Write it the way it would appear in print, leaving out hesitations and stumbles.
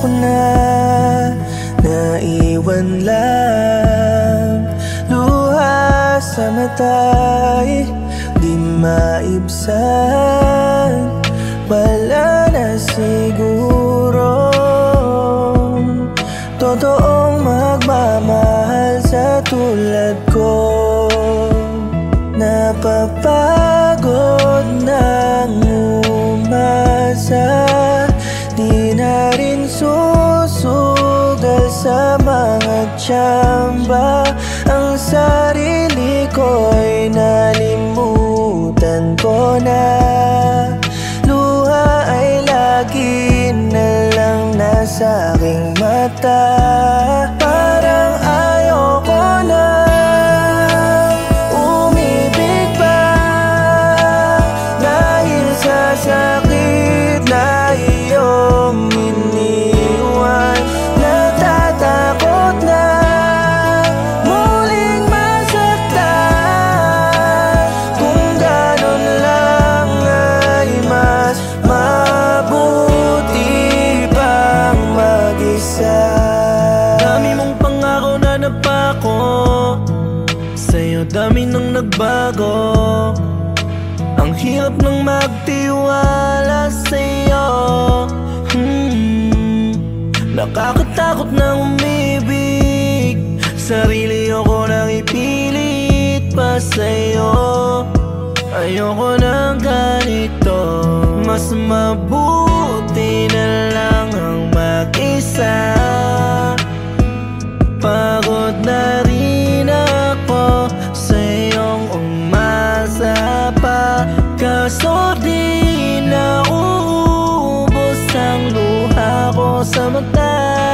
ko na naiwan lang. Luha sa mata'y di maibsan. Wala na siguro totoong magmamahal sa tulad ko. Napapagod nang umasa, di na rin susugal sa mga tsamba. Ang sarili ko'y nalimutan ko na. Luha ay lagi na lang nasa aking mata. Parang ayoko na umibig pa, dahil sa sakit na iyong iniwan. Natatakot na muling masaktan. Kung ganon lang ay mas mabuti pang mag-isa. Dami mong pangako na napako, sa'yo dami nang nagbago. Ang hirap nang magtiwala sa'yo. Nakakatakot na umibig, sarili ako nang ipilit pa sa'yo. Ayoko na ganito, mas mabuti na lang ang mag-isa. Pagod na rin ako sa iyong umasa pa, kaso di na uubos ang luha ko sa mata.